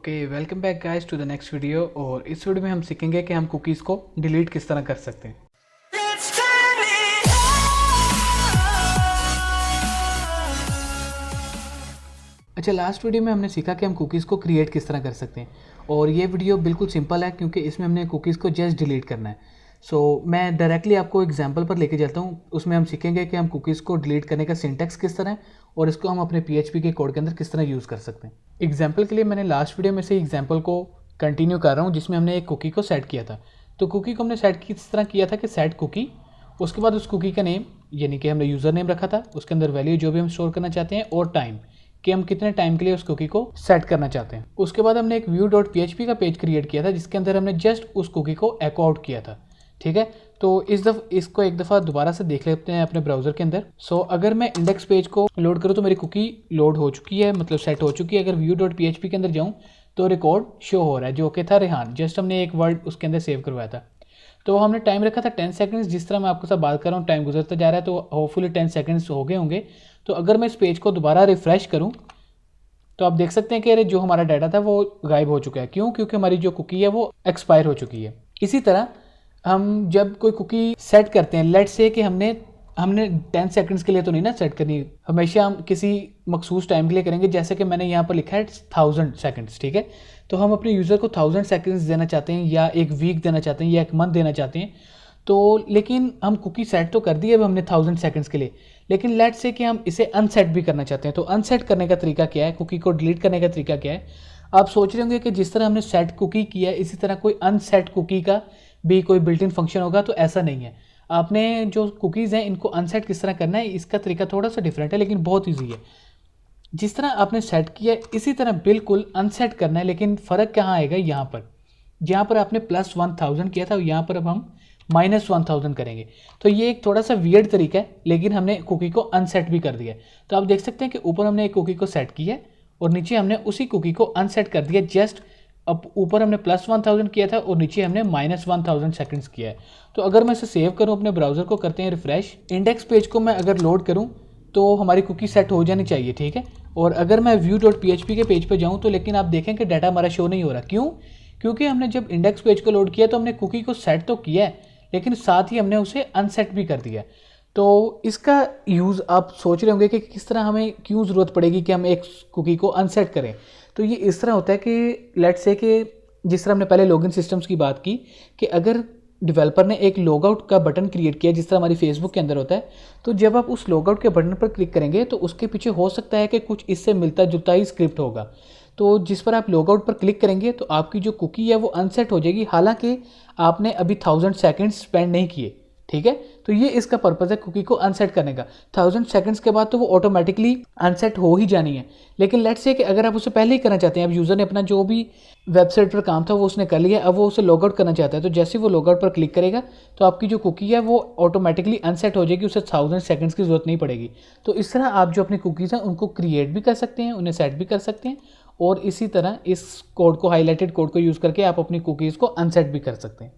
Okay, welcome back guys to the next video. और इस video में हम सीखेंगे कि हम कुकीज़ को डिलीट किस तरह कर सकते हैं। अच्छा, लास्ट वीडियो में हमने सीखा कि हम कुकीज़ को क्रिएट किस तरह कर सकते हैं और ये वीडियो बिल्कुल सिंपल है क्योंकि इसमें हमने कुकीज़ को जस्ट डिलीट करना है। मैं डायरेक्टली आपको एग्जांपल पर लेके चलता हूँ। उसमें हम सीखेंगे कि हम कुकीज़ को डिलीट करने का सिंटैक्स किस तरह है और इसको हम अपने PHP के कोड के अंदर किस तरह यूज़ कर सकते हैं। एग्जाम्पल के लिए मैंने लास्ट वीडियो में से एग्जाम्पल को कंटिन्यू कर रहा हूँ जिसमें हमने एक कुकी को सेट किया था। तो कुकी को हमने सेट किस तरह किया था कि सेट कुकी, उसके बाद उस कुकी का नेम यानी कि हमने यूज़र नेम रखा था, उसके अंदर वैल्यू जो भी हम स्टोर करना चाहते हैं और टाइम कि हम कितने टाइम के लिए उस कुकी को सेट करना चाहते हैं। उसके बाद हमने एक view.php का पेज क्रिएट किया था जिसके अंदर हमने जस्ट उस कुकी को एको आउट किया था। ठीक है, तो इसको एक दफ़ा दोबारा से देख लेते हैं अपने ब्राउज़र के अंदर। अगर मैं इंडेक्स पेज को लोड करूँ तो मेरी कुकी लोड हो चुकी है, मतलब सेट हो चुकी है। अगर view.php के अंदर जाऊँ तो रिकॉर्ड शो हो रहा है जो कि था रेहान, जस्ट हमने एक वर्ड उसके अंदर सेव करवाया था। तो हमने टाइम रखा था 10 सेकंड्स। जिस तरह मैं आपके साथ बात कर रहा हूँ टाइम गुजरता जा रहा है तो होपफुली 10 सेकंड्स हो गए होंगे। तो अगर मैं इस पेज को दोबारा रिफ़्रेश करूँ तो आप देख सकते हैं कि जो हमारा डाटा था वो गायब हो चुका है। क्यों? क्योंकि हमारी जो कुकी है वो एक्सपायर हो चुकी है। इसी तरह हम जब कोई कुकी सेट करते हैं, लेट्स से कि हमने 10 सेकंड्स के लिए तो नहीं ना सेट करनी, हमेशा हम किसी मखसूस टाइम के लिए करेंगे। जैसे कि मैंने यहाँ पर लिखा है 1000 सेकंड्स। ठीक है, तो हम अपने यूज़र को 1000 सेकंड्स देना चाहते हैं या एक वीक देना चाहते हैं या एक मंथ देना चाहते हैं। तो लेकिन हम कुकी सेट तो कर दी है अब हमने 1000 सेकंड्स के लिए, लेकिन लेट्स से कि हम इसे अनसेट भी करना चाहते हैं। तो अनसेट करने का तरीका क्या है, कुकी को डिलीट करने का तरीका क्या है? आप सोच रहे होंगे कि जिस तरह हमने सेट कुकी किया है इसी तरह कोई अनसेट कुकी का भी कोई बिल्ट इन फंक्शन होगा, तो ऐसा नहीं है। आपने जो कुकीज़ हैं इनको अनसेट किस तरह करना है, इसका तरीका थोड़ा सा डिफरेंट है लेकिन बहुत ईजी है। जिस तरह आपने सेट किया है इसी तरह बिल्कुल अनसेट करना है, लेकिन फ़र्क कहाँ आएगा? यहाँ पर जहाँ पर आपने +1000 किया था यहाँ पर अब हम -1000 करेंगे। तो ये एक थोड़ा सा वियर्ड तरीका है लेकिन हमने कुकी को अनसेट भी कर दिया है। तो आप देख सकते हैं कि ऊपर हमने एक कुकी को सेट किया है और नीचे हमने उसी कुकी को अनसेट कर दिया। जस्ट अब ऊपर हमने +1000 किया था और नीचे हमने -1000 सेकंड्स किया है। तो अगर मैं इसे सेव करूं, अपने ब्राउज़र को करते हैं रिफ़्रेश, इंडेक्स पेज को मैं अगर लोड करूं तो हमारी कुकी सेट हो जानी चाहिए। ठीक है, और अगर मैं view.php के पेज पर जाऊं तो लेकिन आप देखें कि डाटा हमारा शो नहीं हो रहा। क्यों? क्योंकि हमने जब इंडेक्स पेज को लोड किया तो हमने कुकी को सेट तो किया है लेकिन साथ ही हमने उसे अनसेट भी कर दिया। तो इसका यूज़ आप सोच रहे होंगे कि किस तरह हमें क्यों ज़रूरत पड़ेगी कि हम एक कुकी को अनसेट करें। तो ये इस तरह होता है कि लेट्स से कि जिस तरह हमने पहले लॉगिन सिस्टम्स की बात की कि अगर डेवलपर ने एक लॉगआउट का बटन क्रिएट किया जिस तरह हमारी फेसबुक के अंदर होता है, तो जब आप उस लॉगआउट के बटन पर क्लिक करेंगे तो उसके पीछे हो सकता है कि कुछ इससे मिलता जुलता ही स्क्रिप्ट होगा। तो जिस पर आप लॉगआउट पर क्लिक करेंगे तो आपकी जो कुकी है वो अनसेट हो जाएगी, हालांकि आपने अभी 1000 सेकंड्स स्पेंड नहीं किए। ठीक है, तो ये इसका पर्पज़ है कुकी को अनसेट करने का। 1000 सेकंड्स के बाद तो वो ऑटोमेटिकली अनसेट हो ही जानी है। लेकिन लेट्स से कि अगर आप उसे पहले ही करना चाहते हैं, अब यूज़र ने अपना जो भी वेबसाइट पर काम था वो उसने कर लिया, अब वो उसे लॉगआउट करना चाहता है, तो जैसे वो लॉगआउट पर क्लिक करेगा तो आपकी जो कुकी है वो ऑटोमेटिकली अनसेट हो जाएगी, उसे 1000 सेकंड्स की ज़रूरत नहीं पड़ेगी। तो इस तरह आप जो अपनी कुकीज़ हैं उनको क्रिएट भी कर सकते हैं, उन्हें सेट भी कर सकते हैं और इसी तरह इस कोड को, हाईलाइटेड कोड को यूज़ करके आप अपनी कुकीज़ को अनसेट भी कर सकते हैं।